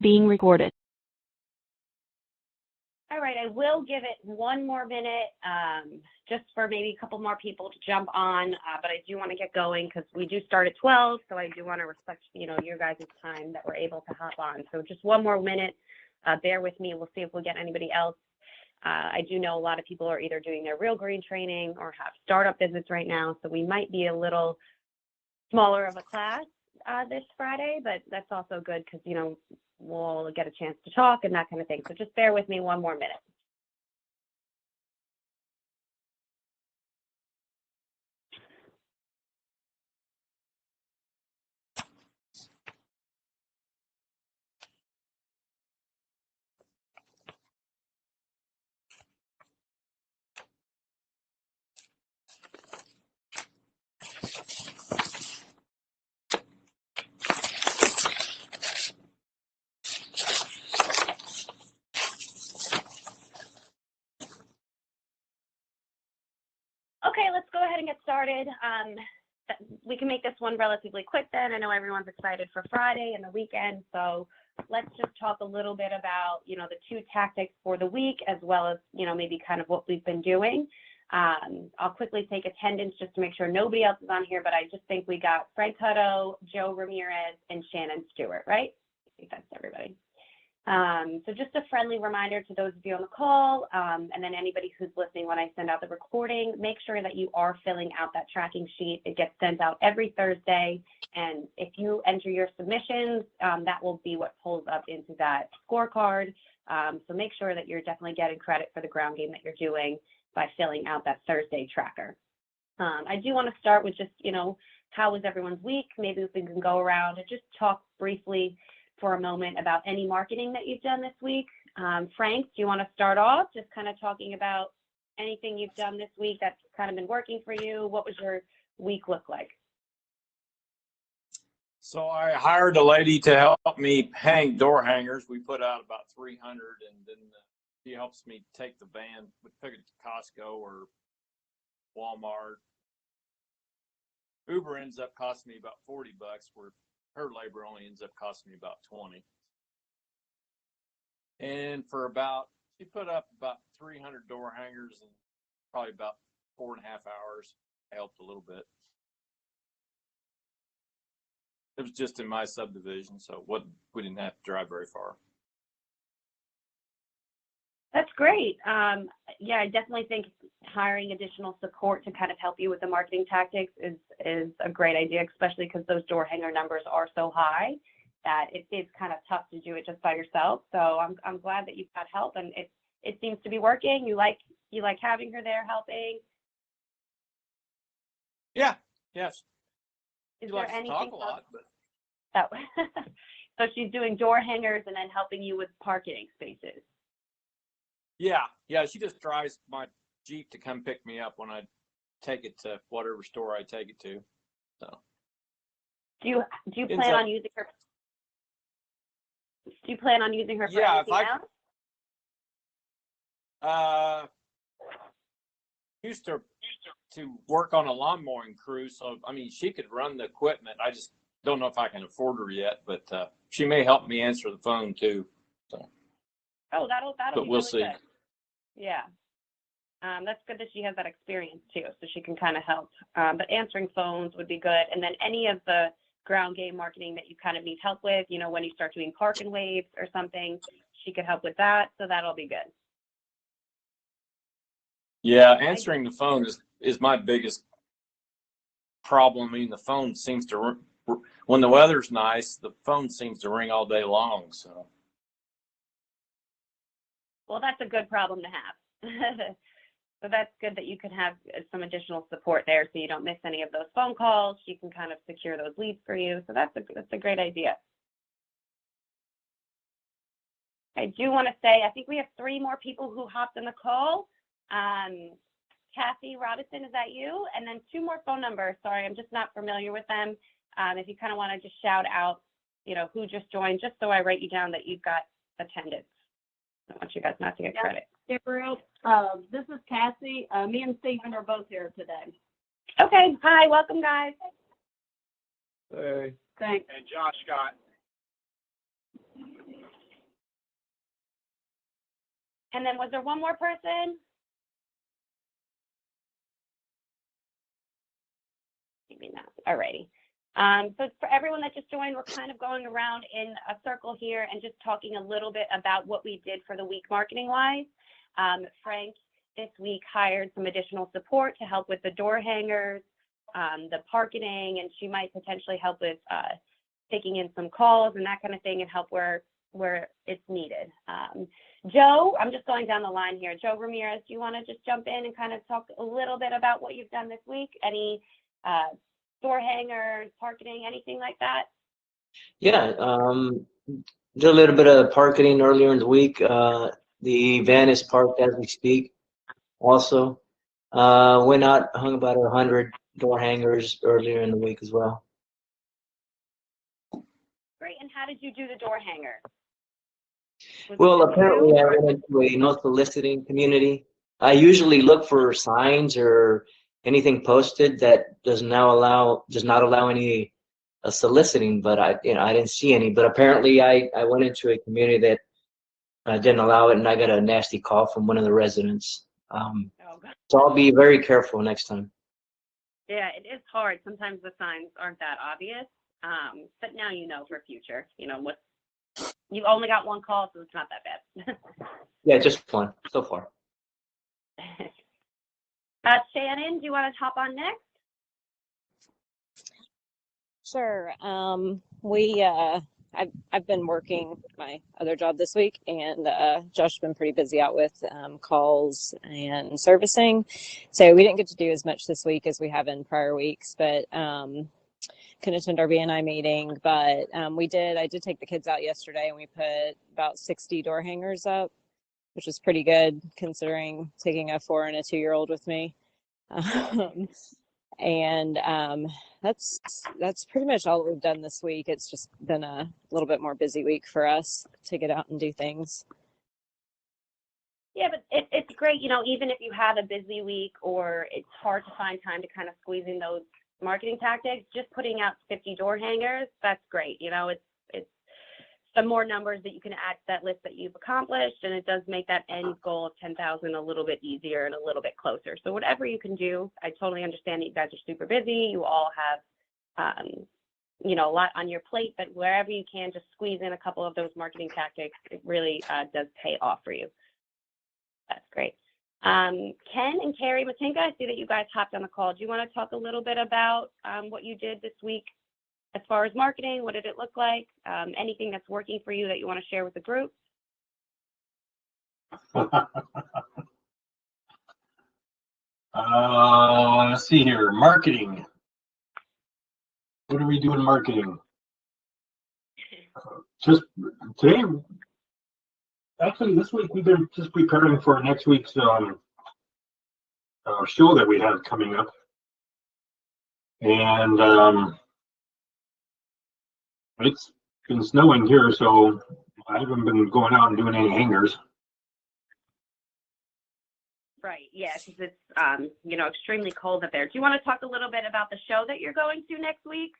being recorded. All right, I will give it one more minute, just for maybe a couple more people to jump on, but I do want to get going because we do start at 12, so I do want to respect, your guys' time that we're able to hop on. So just one more minute, bear with me. We'll see if we'll get anybody else. I do know a lot of people are either doing their real green training or have startup visits right now, so we might be a little smaller of a class this Friday, but that's also good because, we'll get a chance to talk and that kind of thing. So just bear with me one more minute. Okay, let's go ahead and get started. We can make this one relatively quick then. I know everyone's excited for Friday and the weekend, so let's just talk a little bit about, the two tactics for the week, as well as, maybe kind of what we've been doing. I'll quickly take attendance just to make sure nobody else is on here, but I just think we got Frank Hutto, Joe Ramirez, and Shannon Stewart, right? I think that's everybody. So just a friendly reminder to those of you on the call, and then anybody who's listening when I send out the recording, make sure that you are filling out that tracking sheet. It gets sent out every Thursday, and if you enter your submissions, that will be what pulls up into that scorecard. So make sure that you're definitely getting credit for the ground game that you're doing by filling out that Thursday tracker. I do want to start with just, how was everyone's week? Maybe if we can go around and just talk briefly for a moment about any marketing that you've done this week. Frank, do you want to start off just kind of talking about anything you've done this week that's kind of been working for you? What was your week look like? So I hired a lady to help me hang door hangers. We put out about 300, and then she helps me take the van, pick it to Costco or Walmart. Uber ends up costing me about $40, where her labor only ends up costing me about 20. And she put up about 300 door hangers in probably about 4.5 hours. I helped a little bit. It was just in my subdivision, so we didn't have to drive very far. That's great. Yeah, I definitely think hiring additional support to kind of help you with the marketing tactics is a great idea, especially because those door hanger numbers are so high that it is kind of tough to do it just by yourself. So I'm glad that you've got help, and it seems to be working. You like having her there helping? Yeah. Yes. Is She there likes to anything talk a lot, but so she's doing door hangers and then helping you with parking spaces. Yeah. She just drives my Jeep to come pick me up when I take it to whatever store I take it to. So. Do you plan on using her? Do you plan on using her for anything else? Used to work on a lawn mowing crew, so she could run the equipment. I just don't know if I can afford her yet, but she may help me answer the phone too. So. Oh, that'll but be we'll really see. Good. Yeah. That's good that she has that experience too, so she can kind of help. But answering phones would be good. And then any of the ground game marketing that you kind of need help with, when you start doing park and waves or something, she could help with that. So that'll be good. Yeah, answering the phone is my biggest problem. The phone seems to, when the weather's nice, the phone seems to ring all day long. So. Well, that's a good problem to have. So that's good that you can have some additional support there so you don't miss any of those phone calls. She can kind of secure those leads for you. So that's a great idea. I do want to say, I think we have 3 more people who hopped in the call. Kathy Robinson, is that you? And then 2 more phone numbers. Sorry, I'm just not familiar with them. If you kind of want to just shout out, who just joined, just so I write you down that you've got attendance. I want you guys not to get credit. Gabriel, this is Cassie. Me and Stephen are both here today. Okay. Hi. Welcome, guys. Hey. Thanks. And Josh Scott. And then was there one more person? Maybe not. Alrighty. So for everyone that just joined, we're kind of going around in a circle here and just talking a little bit about what we did for the week marketing wise. Frank this week hired some additional support to help with the door hangers, the parking, and she might potentially help with taking in some calls and that kind of thing and help where it's needed. Joe, I'm just going down the line here. Joe Ramirez, do you want to just jump in and kind of talk a little bit about what you've done this week? Any door hangers, parking, anything like that? Yeah, did a little bit of parking earlier in the week. The van is parked as we speak. Also, went out, hung about 100 door hangers earlier in the week as well. Great. And how did you do the door hanger? Well, apparently I went into a no soliciting community. I usually look for signs or anything posted that does not allow any soliciting, but I didn't see any. But apparently I went into a community that didn't allow it, and I got a nasty call from one of the residents. So I'll be very careful next time. Yeah, it is hard. Sometimes the signs aren't that obvious, but now you know for future. You know what? You've only got one call, so it's not that bad. Yeah, just one so far. Shannon, do you want to hop on next? Sure. I've been working my other job this week, and Josh's been pretty busy out with calls and servicing, so we didn't get to do as much this week as we have in prior weeks, but couldn't attend our BNI meeting. But I did take the kids out yesterday, and we put about 60 door hangers up, which was pretty good considering taking a 4 and a 2-year-old with me. And that's pretty much all that we've done this week. It's just been a little bit more busy week for us to get out and do things. Yeah, but it's great, even if you have a busy week or it's hard to find time to kind of squeeze in those marketing tactics, just putting out 50 door hangers, that's great. It's some more numbers that you can add to that list that you've accomplished, and it does make that end goal of 10,000 a little bit easier and a little bit closer. So whatever you can do, I totally understand that you guys are super busy. You all have, a lot on your plate, but wherever you can, just squeeze in a couple of those marketing tactics. It really does pay off for you. That's great. Ken and Carrie Matinka, I see that you guys hopped on the call. Do you want to talk a little bit about what you did this week as far as marketing? What did it look like? Anything that's working for you that you want to share with the group? Let's see here. Marketing. What do we do in marketing? Just today, actually this week we've been just preparing for next week's show that we have coming up. And it's been snowing here, so I haven't been going out and doing any hangers. Right, yeah, because it's, extremely cold up there. Do you want to talk a little bit about the show that you're going to next week?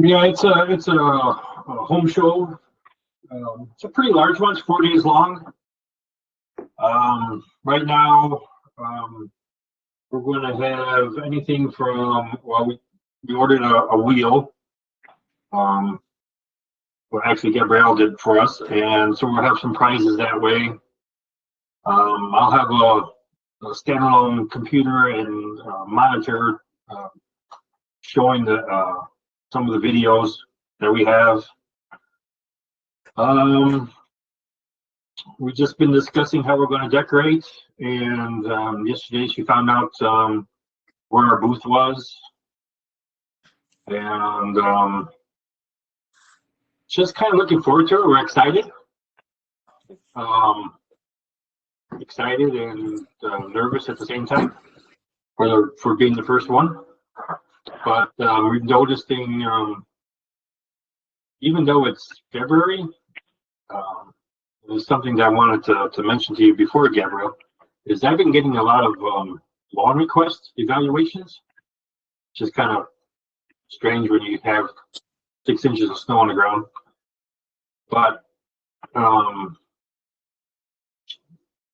Yeah, it's a home show. It's a pretty large one. It's 4 days long. Right now, we're going to have anything from, well, we ordered a wheel. Well, actually, Gabrielle did for us, and so we'll have some prizes that way. I'll have a standalone computer and monitor showing some of the videos that we have. We've just been discussing how we're going to decorate, and yesterday she found out where our booth was, and just kind of looking forward to it. We're excited. Excited and nervous at the same time for being the first one. But we're noticing, even though it's February, there's something that I wanted to mention to you before, Gabrielle, is I've been getting a lot of lawn request evaluations, which is kind of strange when you have 6 inches of snow on the ground. But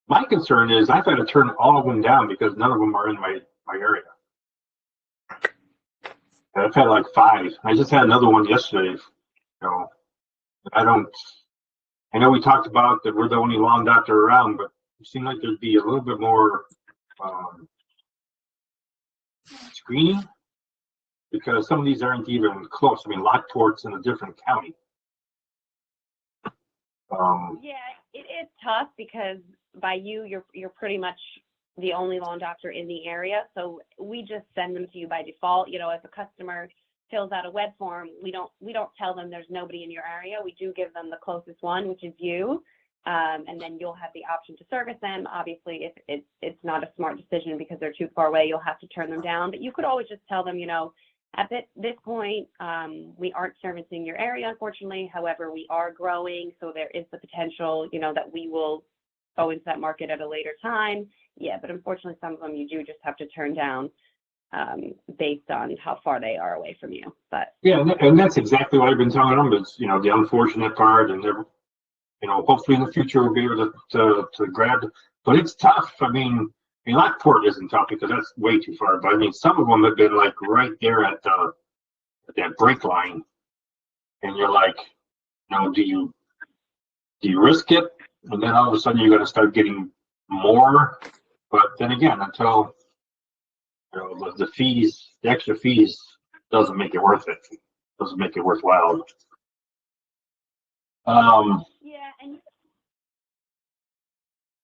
My concern is I've had to turn all of them down because none of them are in my area. And I've had like 5. I just had another one yesterday. You know, I know we talked about that we're the only lawn doctor around, but it seemed like there'd be a little bit more screening because some of these aren't even close. I mean, Lockport's in a different county. Yeah, it is tough because by you're pretty much the only lawn doctor in the area. So we just send them to you by default. You know, if a customer fills out a web form, we don't tell them there's nobody in your area. We do give them the closest one, which is you. And then you'll have the option to service them. Obviously, if it's not a smart decision because they're too far away, you'll have to turn them down. But you could always just tell them, you know, at this point, we aren't servicing your area, unfortunately. However, we are growing, so there is the potential, you know, that we will go into that market at a later time. Yeah, but unfortunately, some of them you do just have to turn down based on how far they are away from you. But yeah, and that's exactly what I've been telling them. It's, you know, the unfortunate part, and they're, you know, hopefully in the future we'll be able to grab. But it's tough. I mean, Lockport isn't tough because that's way too far. But I mean, some of them have been like right there at that break line, and you're like, you know, do you risk it? And then all of a sudden you're going to start getting more. But then again, until you know the fees, the extra fees, doesn't make it worth it. Doesn't make it worthwhile. yeah, and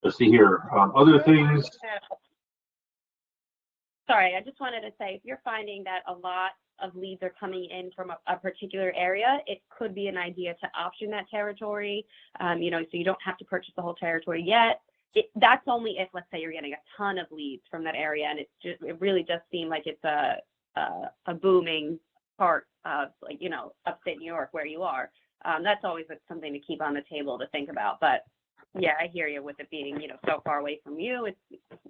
Let's see here. Other things. Sorry, I just wanted to say, if you're finding that a lot of leads are coming in from a particular area, it could be an idea to option that territory, you know, so you don't have to purchase the whole territory yet. That's only if, let's say, you're getting a ton of leads from that area, and it really does seem like it's a booming part of, like, you know, upstate New York where you are. That's always something to keep on the table to think about. But yeah, I hear you with it being, you know, so far away from you. It's,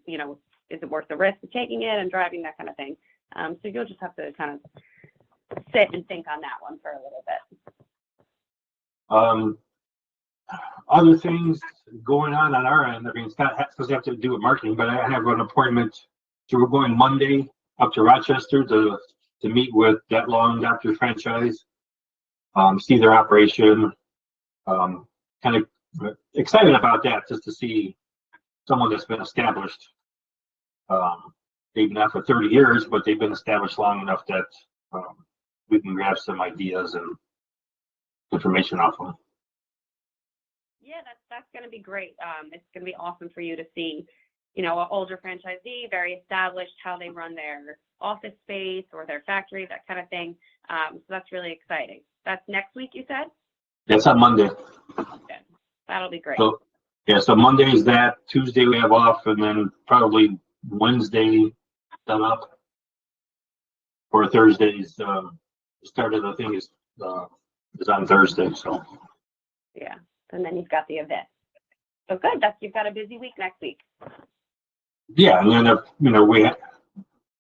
you know, is it worth the risk of taking it and driving, that kind of thing. So you'll just have to kind of sit and think on that one for a little bit. Other things going on our end. I mean, it's not supposed to have to do with marketing, but I have an appointment. So we're going Monday up to Rochester to meet with that Lawn Doctor franchise, see their operation. Kind of excited about that, just to see someone that's been established. They've been out for 30 years, but they've been established long enough that we can grab some ideas and information off them. Yeah, that's going to be great. It's going to be awesome for you to see, you know, an older franchisee, very established, how they run their office space or their factory, that kind of thing. So that's really exciting. That's next week, you said? That's on Monday. Okay. That'll be great. So, yeah, so Monday is that. Tuesday we have off, and then probably Wednesday done up. Or Thursday's start of the thing is on Thursday. So Yeah, and then you've got the event. So good. You've got a busy week next week. yeah, and then you know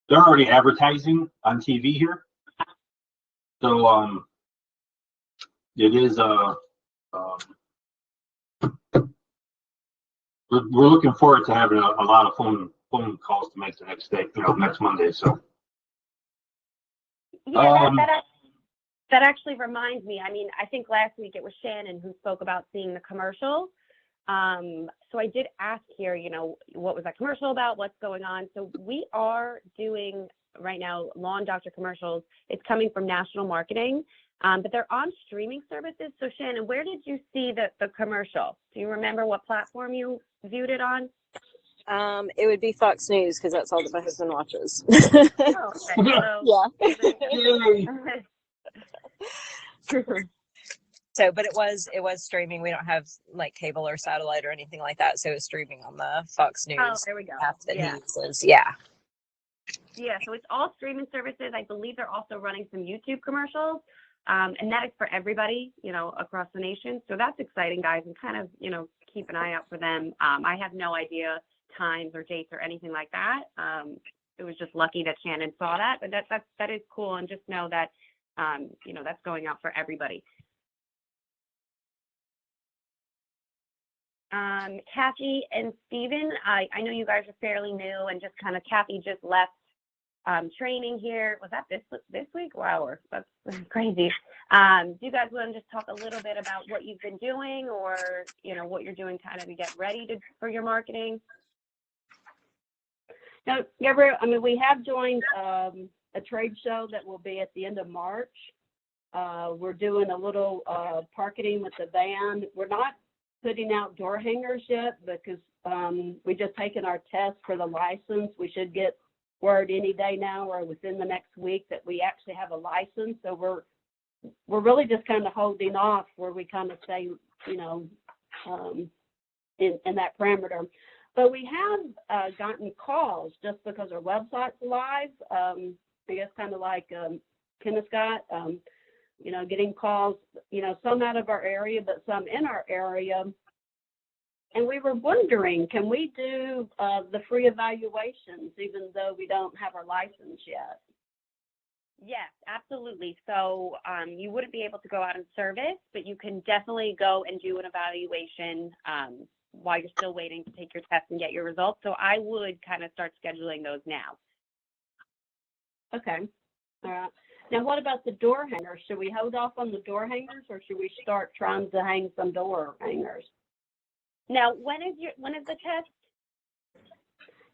they're already advertising on TV here. So it is we're looking forward to having a lot of phone calls to make the next day, you know, next Monday. So yeah, that actually reminds me. I mean, I think last week it was Shannon who spoke about seeing the commercial. So I did ask here, you know, what was that commercial about? What's going on? So we are doing right now Lawn Doctor commercials. It's coming from national marketing, but they're on streaming services. So Shannon, where did you see the commercial? Do you remember what platform you viewed it on? It would be Fox News because that's all that my husband watches. Oh, okay. Yeah. So, but it was streaming. We don't have like cable or satellite or anything like that. So it's streaming on the Fox News there we go. app that he Yeah. uses. Yeah. Yeah, so it's all streaming services. I believe they're also running some YouTube commercials. And that is for everybody, you know, across the nation. So that's exciting, guys, and kind of, you know, keep an eye out for them. I have no idea times or dates or anything like that. It was just lucky that Shannon saw that, but that is cool. And just know that, you know, that's going out for everybody. Kathy and Steven, I know you guys are fairly new and just kind of Kathy just left training here. Was that this week? Wow, that's crazy. Do you guys want to just talk a little bit about what you've been doing, or what you're doing kind of to get ready for your marketing? Now, Gabrielle, I mean, we have joined a trade show that will be at the end of March. We're doing a little parketing with the van. We're not putting out door hangers yet because we just taken our test for the license. We should get word any day now or within the next week that we actually have a license. So we're really just kind of holding off where we kind of stay, in that parameter. But we have gotten calls just because our website's live. I guess kind of like Kenneth got, getting calls, some out of our area, but some in our area. And we were wondering, can we do the free evaluations even though we don't have our license yet? Yes, absolutely. So you wouldn't be able to go out and service, but you can definitely go and do an evaluation while you're still waiting to take your test and get your results. So I would kind of start scheduling those now. Okay. All right. Now, what about the door hangers? Should we hold off on the door hangers, or should we start trying to hang some door hangers? Now, when is the test?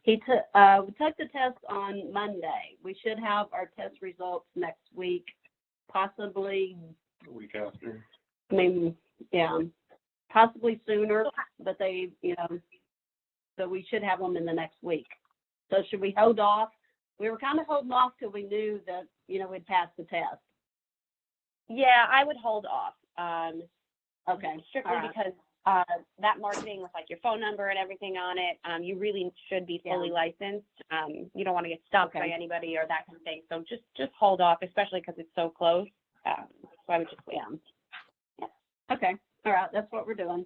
We took the test on Monday. We should have our test results next week, possibly The week after. I mean, yeah, possibly sooner, but they, so we should have them in the next week. So should we hold off? We were kind of holding off till we knew that, we'd passed the test. Yeah, I would hold off. Okay. Strictly All right. because that marketing with like your phone number and everything on it, you really should be fully licensed. You don't want to get stopped by anybody or that kind of thing. So just hold off, especially because it's so close. So I would just wait. Yeah. Okay. All right. That's what we're doing.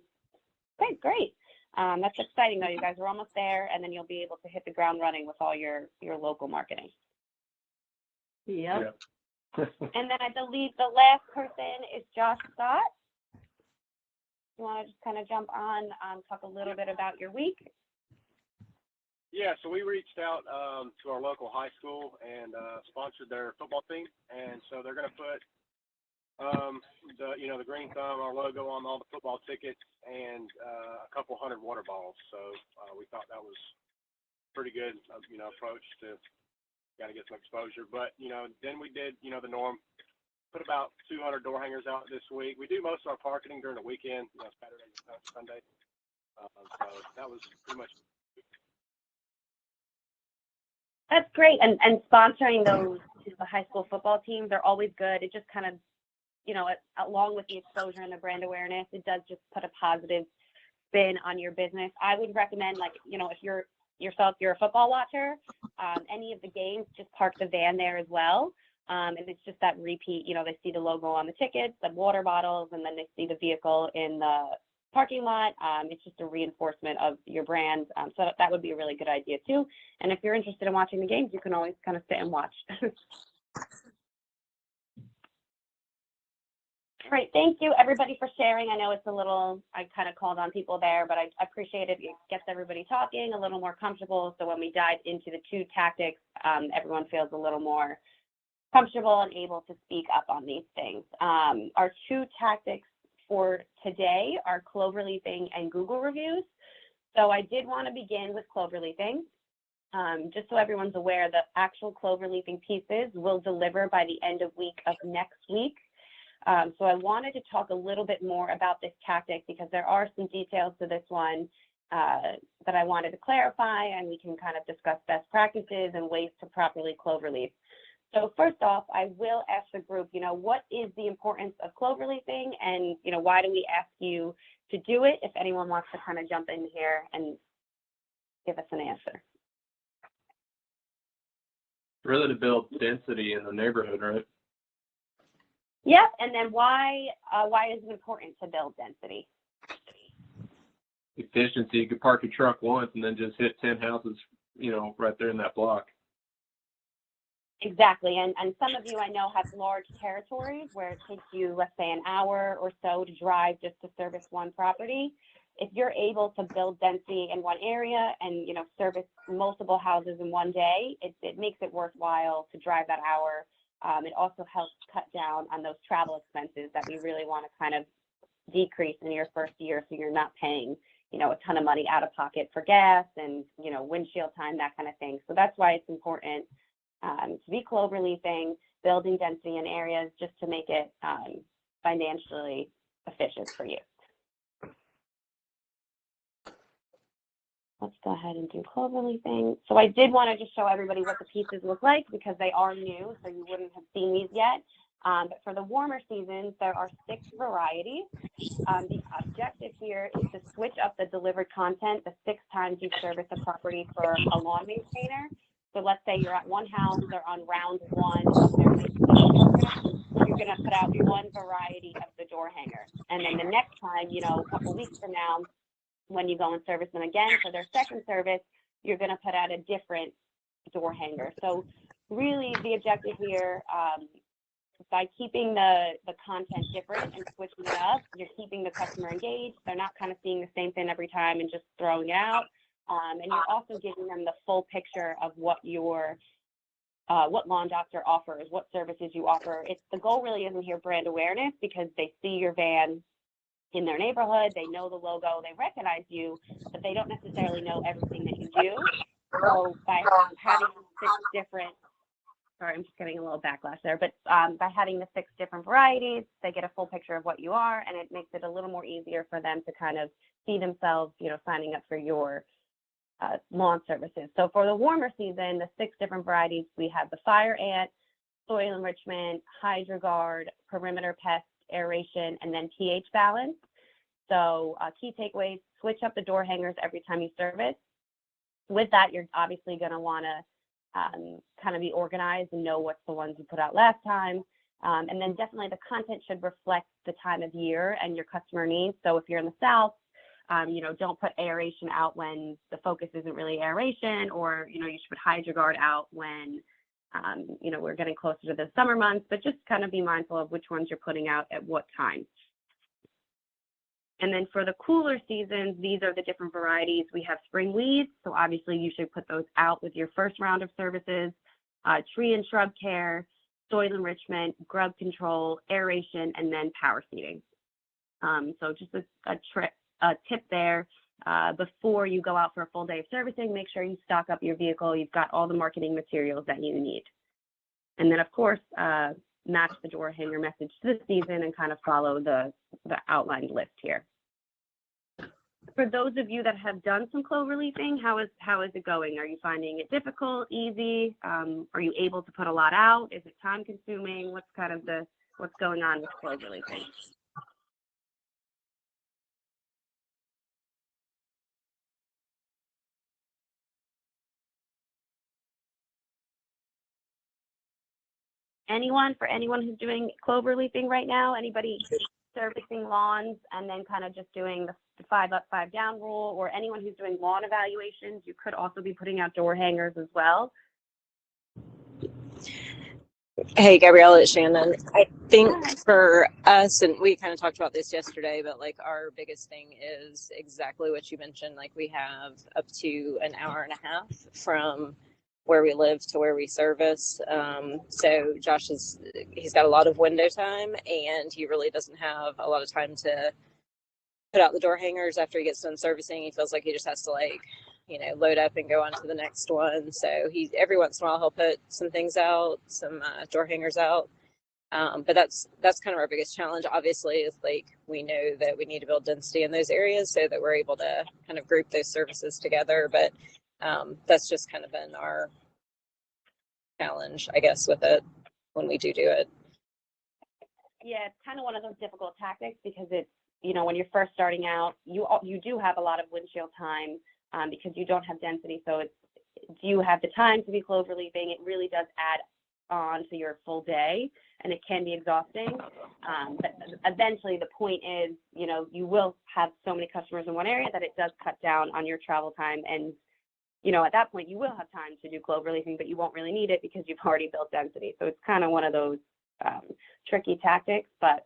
Okay, great. That's exciting though. You guys are almost there, and then you'll be able to hit the ground running with all your local marketing. Yep. And then I believe the last person is Josh Scott. You want to just kind of jump on, talk a little bit about your week? Yeah, so we reached out to our local high school and sponsored their football team, and so they're going to put the green thumb, our logo on all the football tickets, and a couple hundred water bottles. So we thought that was pretty good, approach to got to get some exposure. But then we did the norm. Put about 200 door hangers out this week. We do most of our marketing during the weekend, Saturday, Sunday. So that was pretty much. That's great. And sponsoring those the high school football teams are always good. It just kind of, along with the exposure and the brand awareness, it does just put a positive spin on your business. I would recommend, if you're a football watcher, any of the games, just park the van there as well. And it's just that repeat, they see the logo on the tickets, the water bottles, and then they see the vehicle in the parking lot. It's just a reinforcement of your brand. So that would be a really good idea too. And if you're interested in watching the games, you can always kind of sit and watch. All right. Thank you, everybody, for sharing. I know I kind of called on people there, but I appreciate it. It gets everybody talking a little more comfortable. So when we dive into the two tactics, everyone feels a little more comfortable and able to speak up on these things. Our two tactics for today are Clover leafing and Google reviews. So I did want to begin with Clover leafing. Just so everyone's aware, the actual Clover leafing pieces will deliver by the end of week of next week. So I wanted to talk a little bit more about this tactic because there are some details to this one that I wanted to clarify, and we can kind of discuss best practices and ways to properly clover leaf. So first off, I will ask the group, what is the importance of clover leafing, and, why do we ask you to do it? If anyone wants to kind of jump in here and give us an answer. Really to build density in the neighborhood, right? Yep. And then why is it important to build density? Efficiency. You could park your truck once and then just hit 10 houses, right there in that block. Exactly. And some of you I know have large territories where it takes you, let's say, an hour or so to drive just to service one property. if you're able to build density in one area and, you know, service multiple houses in one day, it makes it worthwhile to drive that hour. It also helps cut down on those travel expenses that we really want to kind of decrease in your first year, so you're not paying, you know, a ton of money out of pocket for gas and, you know, windshield time, that kind of thing. So that's why it's important to be clover leafing, building density in areas just to make it financially efficient for you. Let's go ahead and do clover leafing. So I did want to just show everybody what the pieces look like because they are new, so you wouldn't have seen these yet. But for the warmer seasons, there are 6 varieties. The objective here is to switch up the delivered content the 6 times you service a property for a lawn maintainer. So let's say you're at one house, they're on round 1 of their maintenance program. You're going to put out one variety of the door hanger. And then the next time, you know, a couple weeks from now, when you go and service them again for their second service, you're going to put out a different door hanger. So really the objective here, by keeping the content different and switching it up, you're keeping the customer engaged. They're not kind of seeing the same thing every time and just throwing it out. And you're also giving them the full picture of what your what Lawn Doctor offers, what services you offer. The goal really isn't here brand awareness, because they see your van in their neighborhood, they know the logo, they recognize you, but they don't necessarily know everything that you do. So by having 6 different, sorry, I'm just getting a little backlash there, but by having the 6 different varieties, they get a full picture of what you are, and it makes it a little more easier for them to kind of see themselves, you know, signing up for your lawn services. So for the warmer season, the 6 different varieties, we have the Fire Ant, Soil Enrichment, HydroGuard, Perimeter Pest, Aeration, and then pH Balance. So key takeaways: switch up the door hangers every time you service. With that, you're obviously going to want to kind of be organized and know what's the ones you put out last time. And then definitely the content should reflect the time of year and your customer needs. So if you're in the South, you know, don't put aeration out when the focus isn't really aeration, or, you know, you should put HydroGuard out when, you know, we're getting closer to the summer months, but just kind of be mindful of which ones you're putting out at what time. And then for the cooler seasons, these are the different varieties. We have spring weeds, so obviously you should put those out with your first round of services, tree and shrub care, soil enrichment, grub control, aeration, and then power seeding. So just a tip there, before you go out for a full day of servicing, make sure you stock up your vehicle. You've got all the marketing materials that you need. And then, of course, match the door hanger message to the season and kind of follow the outlined list here. For those of you that have done some clover leafing, how is it going? Are you finding it difficult, easy? Are you able to put a lot out? Is it time consuming? What's going on with clover leafing? For anyone who's doing clover leafing right now, anybody servicing lawns and then kind of just doing the 5 up, 5 down rule, or anyone who's doing lawn evaluations, you could also be putting out door hangers as well. Hey, Gabrielle, it's Shannon. I think for us, and we kind of talked about this yesterday, but like our biggest thing is exactly what you mentioned. Like we have up to an hour and a half from where we live to where we service. So Josh he's got a lot of window time, and he really doesn't have a lot of time to put out the door hangers after he gets done servicing. He feels like he just has to load up and go on to the next one. So every once in a while he'll put some things out, some door hangers out. But that's kind of our biggest challenge. Obviously, is like we know that we need to build density in those areas so that we're able to kind of group those services together. But that's just kind of been our challenge, I guess, with it when we do it. Yeah, it's kind of one of those difficult tactics because it's, when you're first starting out, you do have a lot of windshield time because you don't have density. So do you have the time to be clover leafing? It really does add on to your full day, and it can be exhausting. But eventually the point is, you will have so many customers in one area that it does cut down on your travel time. And, at that point you will have time to do clover leafing, but you won't really need it because you've already built density. So it's kind of one of those tricky tactics, but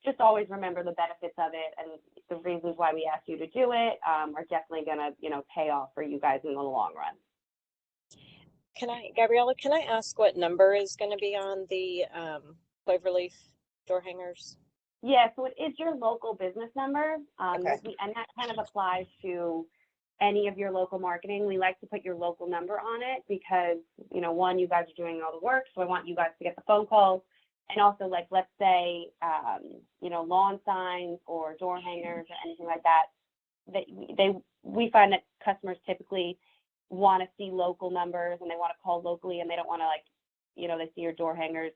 just always remember the benefits of it, and the reasons why we asked you to do it are definitely going to, pay off for you guys in the long run. Gabriella, can I ask what number is going to be on the Cloverleaf door hangers? Yeah, so it is your local business number, Okay. and that kind of applies to any of your local marketing. We like to put your local number on it because, one, you guys are doing all the work, so I want you guys to get the phone calls. And also, like, let's say, lawn signs or door hangers or anything like that, we find that customers typically want to see local numbers and they want to call locally, and they don't want to, they see your door hangers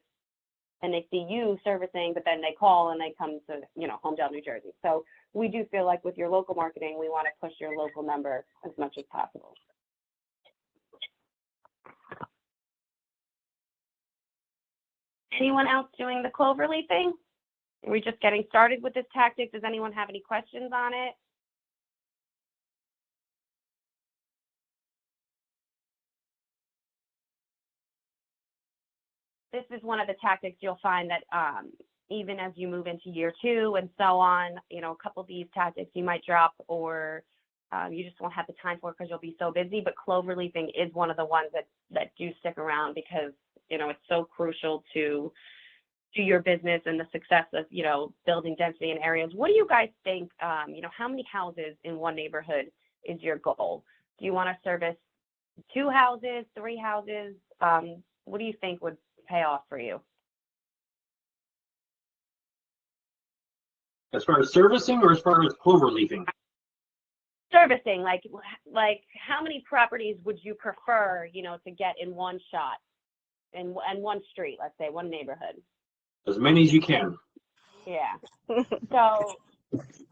and they see you servicing, but then they call and they come to, Homedale, New Jersey. So we do feel like with your local marketing, we want to push your local number as much as possible. Anyone else doing the Clover leafing? Are we just getting started with this tactic? Does anyone have any questions on it? This is one of the tactics you'll find that even as you move into year 2 and so on, a couple of these tactics you might drop, or you just won't have the time for it because you'll be so busy. But clover leafing is one of the ones that do stick around because, it's so crucial to your business and the success of, building density in areas. What do you guys think, how many houses in one neighborhood is your goal? Do you want to service 2 houses, 3 houses? What do you think would pay off for you? As far as servicing or as far as clover leafing? Servicing, like how many properties would you prefer, to get in one shot, in one street, let's say, one neighborhood? As many as you can. Yeah. So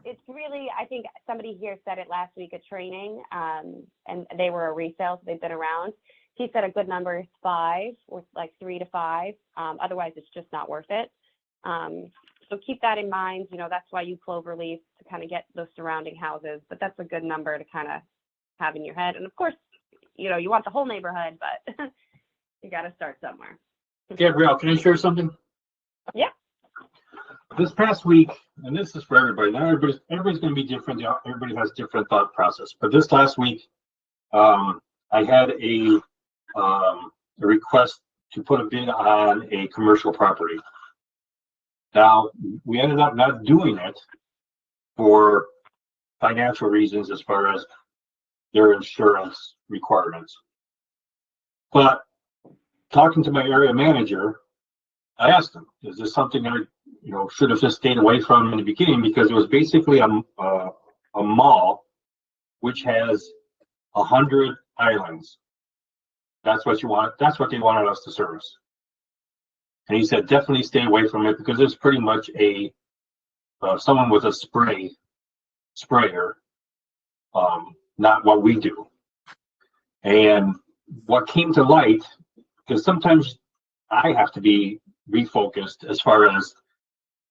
it's really, I think somebody here said it last week at training, and they were a resale, so they've been around. He said a good number is 5, or like 3 to 5. Otherwise, it's just not worth it. So keep that in mind. That's why you clover leaf, to kind of get those surrounding houses. But that's a good number to kind of have in your head. And of course, you want the whole neighborhood, but you got to start somewhere. Gabrielle, can I share something? Yeah. This past week, and this is for everybody. Now everybody's going to be different. Everybody has different thought process. But this last week, I had a request to put a bid on a commercial property. Now, we ended up not doing it for financial reasons as far as their insurance requirements. But talking to my area manager, I asked him, is this something I should have just stayed away from in the beginning? Because it was basically a mall which has 100 islands. That's what you want. That's what they wanted us to service. And he said, definitely stay away from it because it's pretty much someone with a sprayer, not what we do. And what came to light, because sometimes I have to be refocused as far as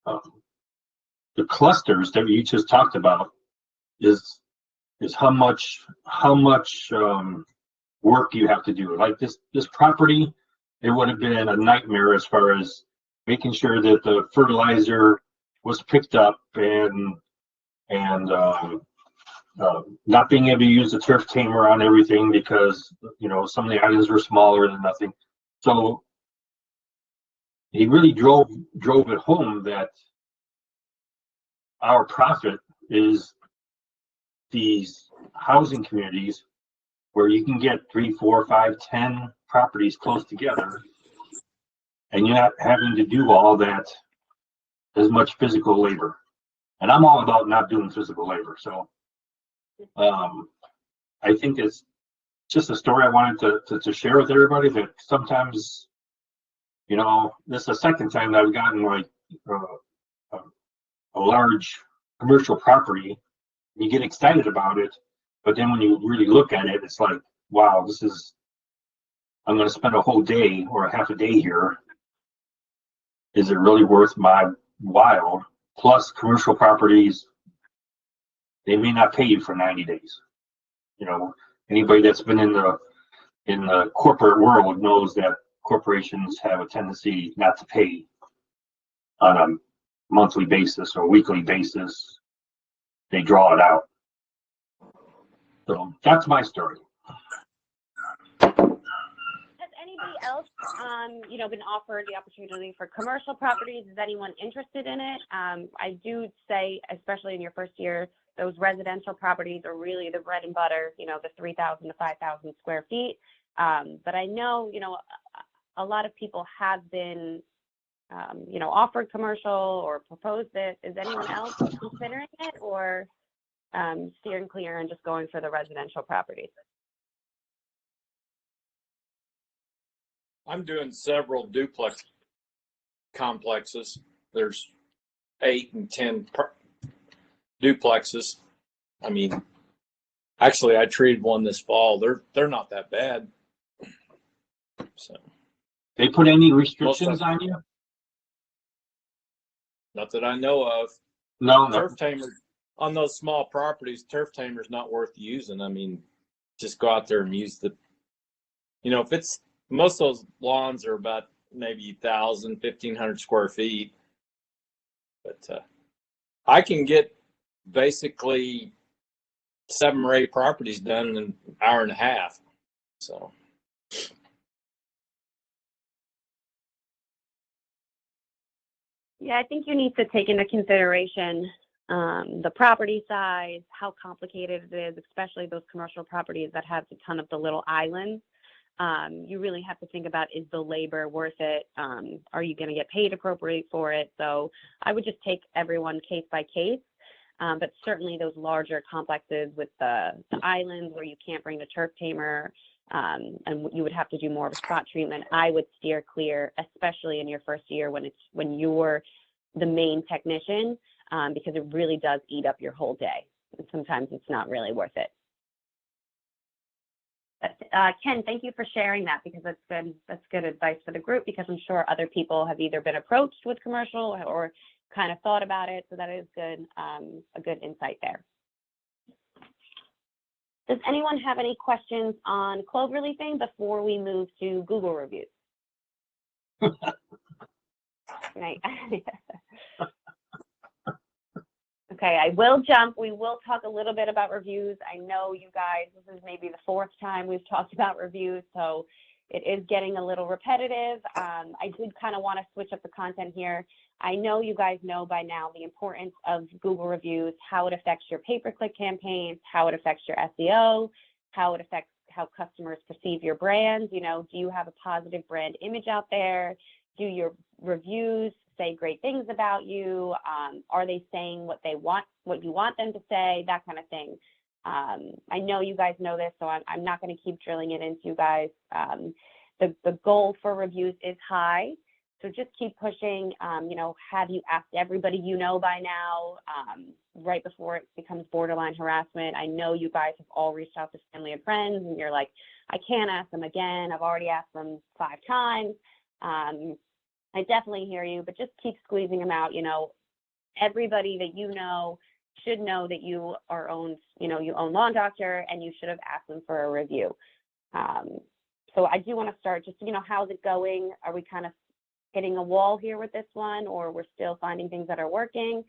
the clusters that you just talked about, is how much work you have to do. Like this property, it would have been a nightmare as far as making sure that the fertilizer was picked up and not being able to use the turf tamer on everything because some of the islands were smaller than nothing. So he really drove it home that our profit is these housing communities where you can get 3, 4, 5, 10 properties close together, and you're not having to do all that as much physical labor. And I'm all about not doing physical labor. So I think it's just a story I wanted to share with everybody, that sometimes, this is the second time that I've gotten like a large commercial property. You get excited about it, but then when you really look at it, it's like, wow, I'm going to spend a whole day or a half a day here. Is it really worth my while? Plus, commercial properties, they may not pay you for 90 days. Anybody that's been in the corporate world knows that corporations have a tendency not to pay on monthly basis or weekly basis. They draw it out. So that's my story. Has anybody else, been offered the opportunity for commercial properties? Is anyone interested in it? I do say, especially in your first year, those residential properties are really the bread and butter, the 3,000 to 5,000 square feet. But I know, a lot of people have been, offered commercial or proposed it. Is anyone else considering it, or steering clear and just going for the residential properties? I'm doing several duplex complexes. There's 8 and 10 duplexes. I mean, actually, I treated one this fall. They're not that bad. So They put any restrictions on you? not that I know of. No, no. Turf tamer on those small properties. Turf tamer's not worth using. I mean, just go out there and use the. If it's most of those lawns are about maybe 1,000, 1,500 square feet, but I can get basically 7 or 8 properties done in an hour and a half. So. Yeah, I think you need to take into consideration the property size, how complicated it is, especially those commercial properties that have a ton of the little islands. You really have to think about, is the labor worth it? Are you going to get paid appropriately for it? So I would just take everyone case by case. But certainly those larger complexes with the islands where you can't bring the turf tamer, and you would have to do more of a spot treatment, I would steer clear, especially in your first year when you're the main technician, because it really does eat up your whole day. And sometimes it's not really worth it. But, Ken, thank you for sharing that, because that's good advice for the group, because I'm sure other people have either been approached with commercial or kind of thought about it. So that is good, a good insight there. Does anyone have any questions on Clover leafing before we move to Google reviews? Right. Okay, I will jump. We will talk a little bit about reviews. I know you guys, this is maybe the 4th time we've talked about reviews, so it is getting a little repetitive. I did kind of want to switch up the content here. I know you guys know by now the importance of Google reviews, how it affects your pay-per-click campaigns, how it affects your SEO, how it affects how customers perceive your brand. Do you have a positive brand image out there? Do your reviews say great things about you? Are they saying what you want them to say? That kind of thing. I know you guys know this, so I'm not going to keep drilling it into you guys. The goal for reviews is high, so just keep pushing. Have you asked everybody by now, right before it becomes borderline harassment? I know you guys have all reached out to family and friends, and you're like, I can't ask them again. I've already asked them 5 times. I definitely hear you, but just keep squeezing them out. Everybody that should know that you own Lawn Doctor, and you should have asked them for a review. So I do want to start just, how's it going? Are we kind of hitting a wall here with this one, or we're still finding things that are working?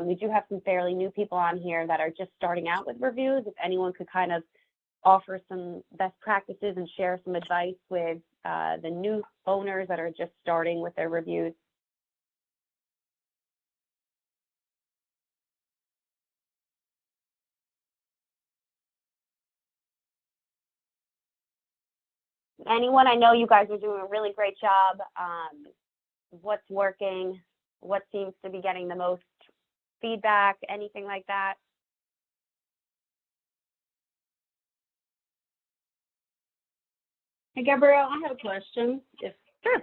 We do have some fairly new people on here that are just starting out with reviews. If anyone could kind of offer some best practices and share some advice with the new owners that are just starting with their reviews. Anyone? I know you guys are doing a really great job. What's working? What seems to be getting the most feedback? Anything like that? Hey, Gabrielle, I have a question. Sure.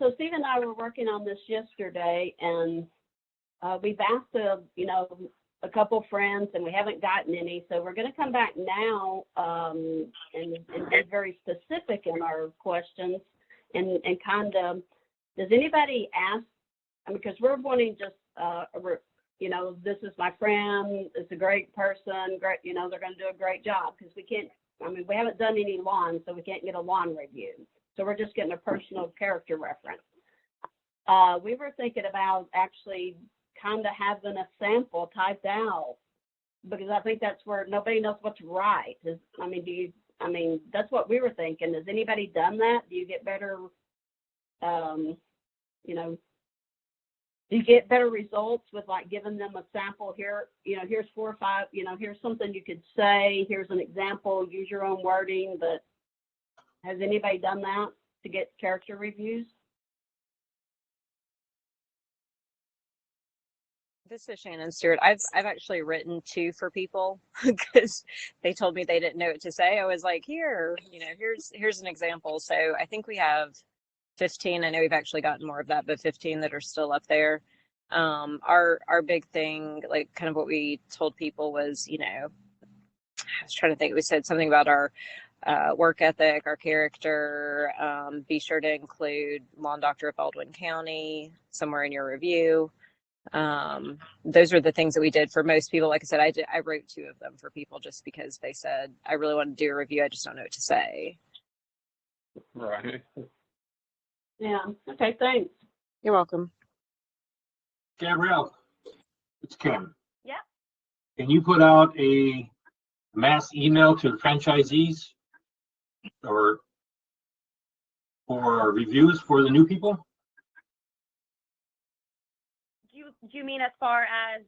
So Steve and I were working on this yesterday, and we've asked a couple friends, and we haven't gotten any. So we're going to come back now and be very specific in our questions, and kind of, does anybody ask? Because we're wanting just this is my friend, it's a great person, great, they're going to do a great job, because we haven't done any lawn, so we can't get a lawn review. So we're just getting a personal character reference. We were thinking about actually kind of having a sample typed out, because I think that's where nobody knows what's right. That's what we were thinking. Has anybody done that? Do you get better, do you get better results with like giving them a sample here? Here's 4 or 5, here's something you could say, here's an example, use your own wording, but has anybody done that to get character reviews? This is Shannon Stewart. I've actually written 2 for people because they told me they didn't know what to say. I was like, here's an example. So I think we have 15. I know we've actually gotten more of that, but 15 that are still up there. Our big thing, like kind of what we told people was, I was trying to think. We said something about our work ethic, our character. Be sure to include lawn doctor of Baldwin County somewhere in your review. Those are the things that we did for most people. Like I said, I wrote 2 of them for people just because they said, I really want to do a review. I just don't know what to say. Right. Yeah. Okay. Thanks. You're welcome. Gabrielle, it's Ken. Yeah. Can you put out a mass email to franchisees or for reviews for the new people? Do you mean as far as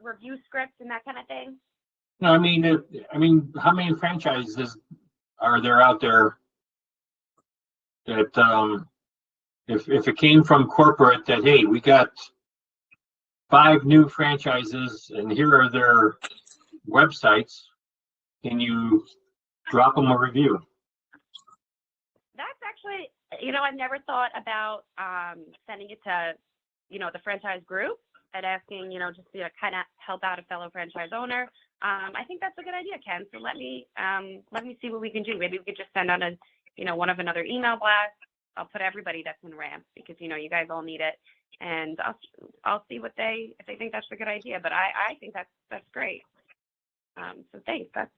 review scripts and that kind of thing? No, I mean, how many franchises are there out there that, if it came from corporate that, hey, we got 5 new franchises and here are their websites, can you drop them a review? That's actually, I've never thought about sending it to, the franchise group and asking, just to kind of help out a fellow franchise owner. I think that's a good idea, Ken. So let me see what we can do. Maybe we could just send out another email blast. I'll put everybody that's in ramp because, you guys all need it. And I'll see if they think that's a good idea. But I think that's great. So thanks. That's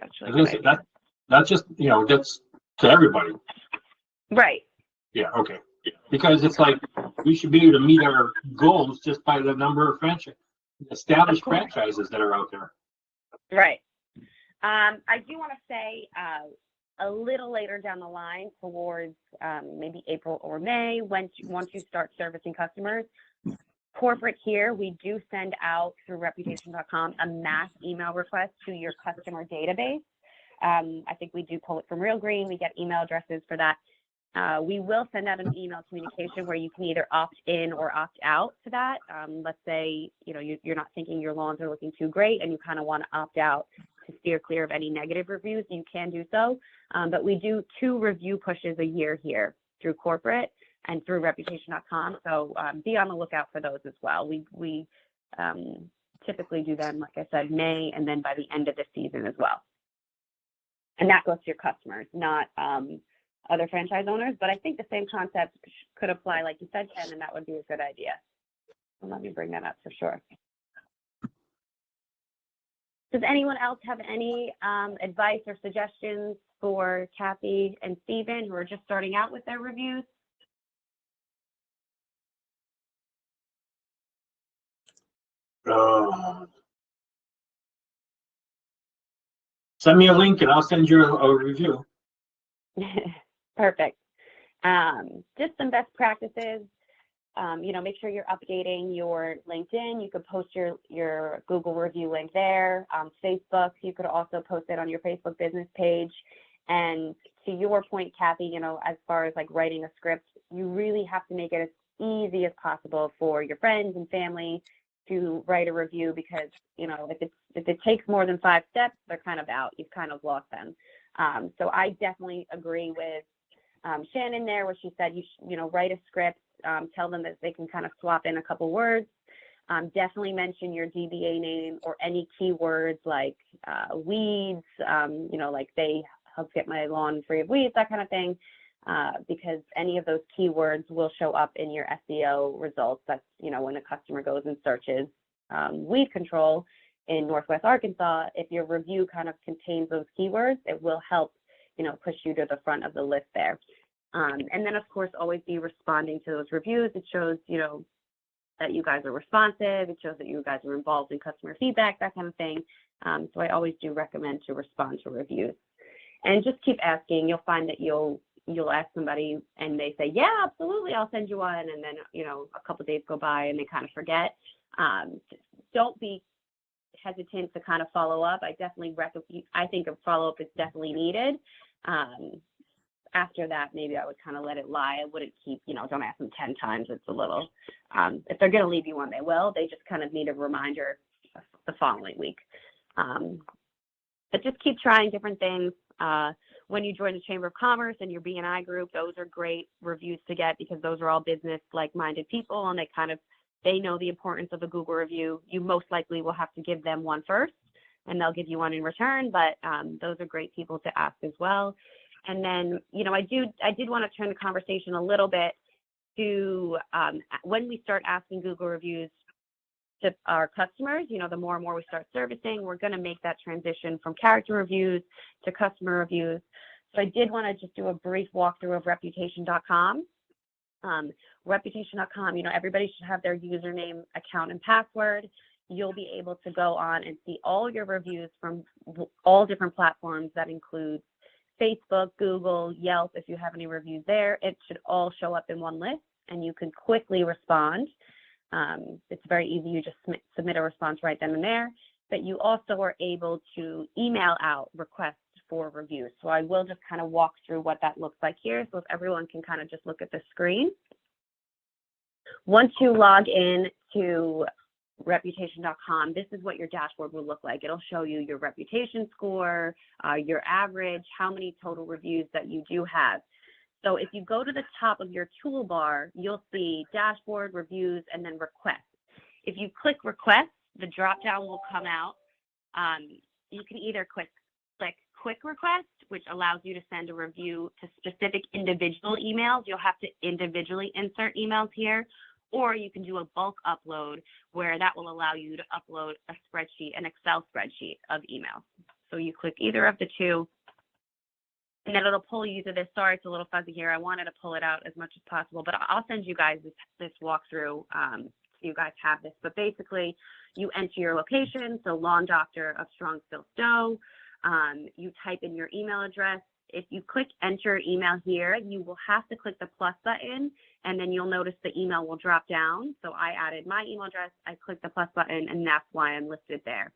actually a good idea. That's just, that's to everybody. Right. Yeah, okay. Because it's like we should be able to meet our goals just by the number of established franchises that are out there. Right. I do want to say a little later down the line, towards maybe April or May, once you start servicing customers, corporate here, we do send out through reputation.com a mass email request to your customer database. I think we do pull it from Real Green. We get email addresses for that. We will send out an email communication where you can either opt in or opt out to that. Let's say, you're not thinking your lawns are looking too great and you kind of want to opt out to steer clear of any negative reviews, you can do so. But we do 2 review pushes a year here through corporate and through reputation.com. So be on the lookout for those as well. We typically do them, like I said, May, and then by the end of the season as well. And that goes to your customers, not other franchise owners. But I think the same concept could apply, like you said, Ken, and that would be a good idea. So let me bring that up for sure. Does anyone else have any advice or suggestions for Kathy and Steven, who are just starting out with their reviews? Send me a link and I'll send you a review. Perfect. Just some best practices. Make sure you're updating your LinkedIn. You could post your Google review link there. Facebook, you could also post it on your Facebook business page. And to your point, Kathy, as far as like writing a script, you really have to make it as easy as possible for your friends and family to write a review, because, if it takes more than 5 steps, they're kind of out. You've kind of lost them. So I definitely agree with Shannon there, where she said, write a script, tell them that they can kind of swap in a couple words. Definitely mention your DBA name or any keywords like weeds, like they help get my lawn free of weeds, that kind of thing, because any of those keywords will show up in your SEO results. That's, when a customer goes and searches weed control in Northwest Arkansas, if your review kind of contains those keywords, it will help, push you to the front of the list there. And then, of course, always be responding to those reviews. It shows, that you guys are responsive. It shows that you guys are involved in customer feedback, that kind of thing. So I always do recommend to respond to reviews. And just keep asking. You'll find that you'll ask somebody and they say, yeah, absolutely, I'll send you one. And then, a couple of days go by and they kind of forget. Don't be hesitant to kind of follow up. I think a follow-up is definitely needed. After that, maybe I would kind of let it lie. I wouldn't keep, don't ask them 10 times. It's a little, if they're going to leave you one, they will. They just kind of need a reminder the following week. But just keep trying different things. When you join the Chamber of Commerce and your B&I group, those are great reviews to get because those are all business like-minded people and they know the importance of a Google review. You most likely will have to give them one first and they'll give you one in return, but those are great people to ask as well. And then, I did want to turn the conversation a little bit to when we start asking Google reviews to our customers, the more and more we start servicing, we're going to make that transition from character reviews to customer reviews. So I did want to just do a brief walkthrough of reputation.com. Reputation.com, everybody should have their username, account, and password. You'll be able to go on and see all your reviews from all different platforms. That includes Facebook, Google, Yelp. If you have any reviews there, it should all show up in one list and you can quickly respond. It's very easy. You just submit a response right then and there, but you also are able to email out requests for reviews. So I will just kind of walk through what that looks like here. So if everyone can kind of just look at the screen. Once you log in to reputation.com, this is what your dashboard will look like. It'll show you your reputation score, your average, how many total reviews that you do have. So if you go to the top of your toolbar, you'll see dashboard, reviews, and then requests. If you click requests, the drop down will come out. You can either click quick request, which allows you to send a review to specific individual emails. You'll have to individually insert emails here, or you can do a bulk upload where that will allow you to upload a spreadsheet, an Excel spreadsheet of emails. So you click either of the two, and then it'll pull you to this. Sorry, it's a little fuzzy here. I wanted to pull it out as much as possible, but I'll send you guys this walkthrough so you guys have this. But basically, you enter your location, so Lawn Doctor of Strongsville Stowe. You type in your email address. If you click enter email here, you will have to click the plus button, and then you'll notice the email will drop down. So I added my email address, I clicked the plus button, and that's why I'm listed there.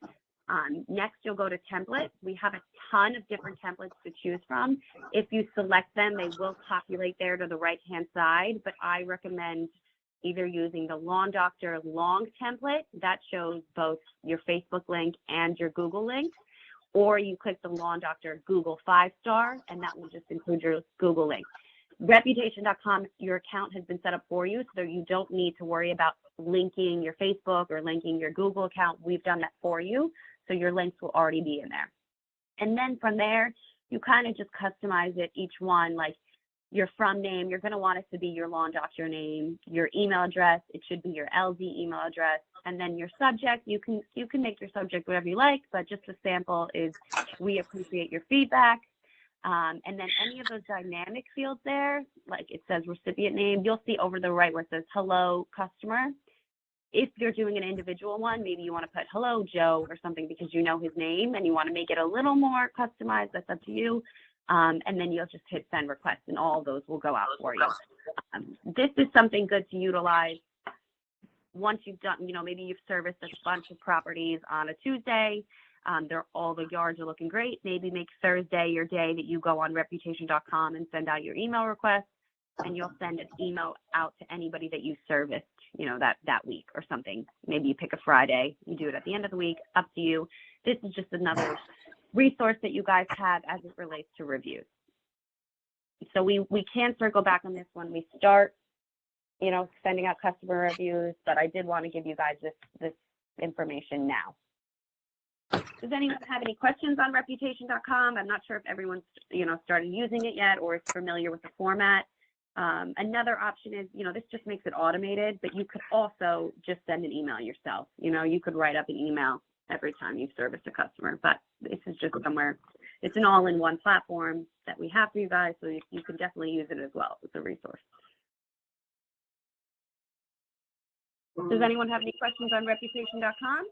Next, you'll go to templates. We have a ton of different templates to choose from. If you select them, they will populate there to the right-hand side, but I recommend either using the Lawn Doctor long template that shows both your Facebook link and your Google link, or you click the Lawn Doctor Google 5-star, and that will just include your Google link. Reputation.com, your account has been set up for you, so you don't need to worry about linking your Facebook or linking your Google account. We've done that for you, so your links will already be in there. And then from there, you kind of just customize it, each one, like your from name, you're going to want it to be your Lawn Doctor name, your email address, it should be your LD email address, and then your subject, you can make your subject whatever you like, but just a sample is, we appreciate your feedback. And then any of those dynamic fields there, like it says recipient name, you'll see over the right where it says hello customer. If you're doing an individual one, maybe you want to put hello Joe or something because you know his name and you want to make it a little more customized, that's up to you. And then you'll just hit send request and all of those will go out for you. This is something good to utilize once you've done, maybe you've serviced a bunch of properties on a Tuesday. All the yards are looking great. Maybe make Thursday your day that you go on reputation.com and send out your email request, and you'll send an email out to anybody that you serviced, that week or something. Maybe you pick a Friday, you do it at the end of the week, up to you. This is just another resource that you guys have as it relates to reviews. So we can circle back on this when we start, sending out customer reviews, but I did want to give you guys this information now. Does anyone have any questions on reputation.com? I'm not sure if everyone's, started using it yet or is familiar with the format. Another option is, this just makes it automated, but you could also just send an email yourself. You could write up an email every time you service a customer, but this is just somewhere. it's an all-in-one platform that we have for you guys, so you can definitely use it as well. It's a resource. Does anyone have any questions on reputation.com?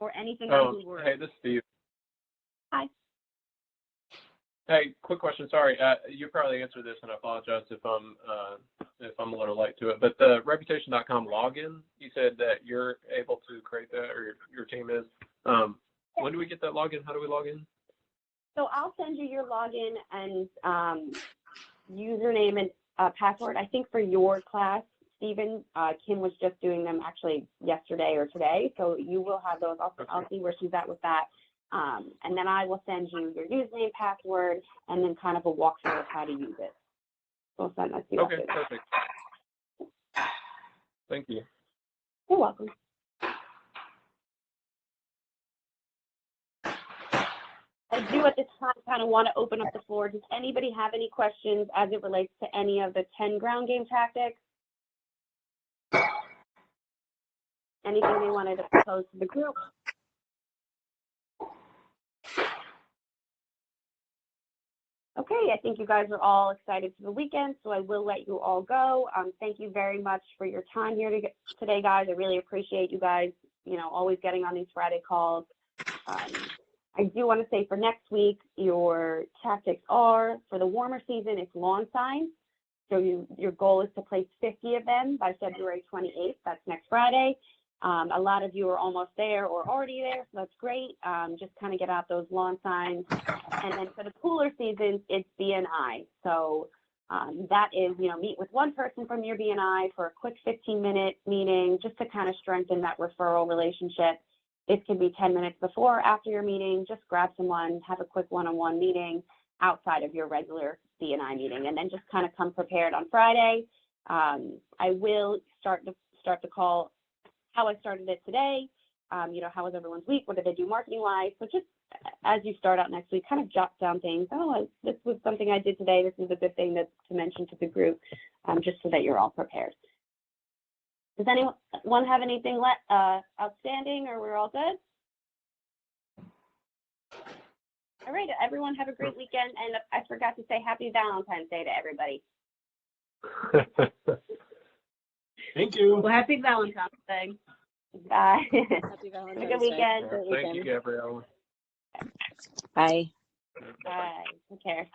Or anything on Blue Word? Hey, this is Steve. Hi. Hey, quick question. Sorry, you probably answered this, and I apologize if I'm a little late to it. But the reputation.com login, you said that you're able to create that, or your team is. When do we get that login? How do we log in? So I'll send you your login and username and password. I think for your class, Stephen, Kim was just doing them actually yesterday or today. So you will have those. I'll see where she's at with that. And then I will send you your username, password, and then kind of a walkthrough of how to use it. We'll send that to you. Okay, perfect. Thank you. You're welcome. I do at this time kind of want to open up the floor. Does anybody have any questions as it relates to any of the 10 ground game tactics? Anything they wanted to propose to the group? Okay, I think you guys are all excited for the weekend, so I will let you all go. Thank you very much for your time here today, guys. I really appreciate you guys, always getting on these Friday calls. I do want to say for next week, your tactics are, for the warmer season, it's lawn signs. So your goal is to place 50 of them by February 28th. That's next Friday. A lot of you are almost there or already there, so that's great. Just kind of get out those lawn signs. And then for the cooler seasons, it's BNI. So that is, meet with one person from your BNI for a quick 15-minute meeting just to kind of strengthen that referral relationship. It can be 10 minutes before or after your meeting. Just grab someone, have a quick one-on-one meeting outside of your regular BNI meeting, and then just kind of come prepared on Friday. I will start the call how I started it today. How was everyone's week? What did they do marketing-wise? So just as you start out next week, kind of jot down things. Oh, this was something I did today. This is a good thing to mention to the group, just so that you're all prepared. Does anyone have anything outstanding, or we're all good? All right, everyone have a great weekend, and I forgot to say Happy Valentine's Day to everybody. Thank you. Well, Happy Valentine's Day. Bye. Happy Valentine's Have a good Day. weekend. Thank you, Gabrielle. Bye. Bye. Take care.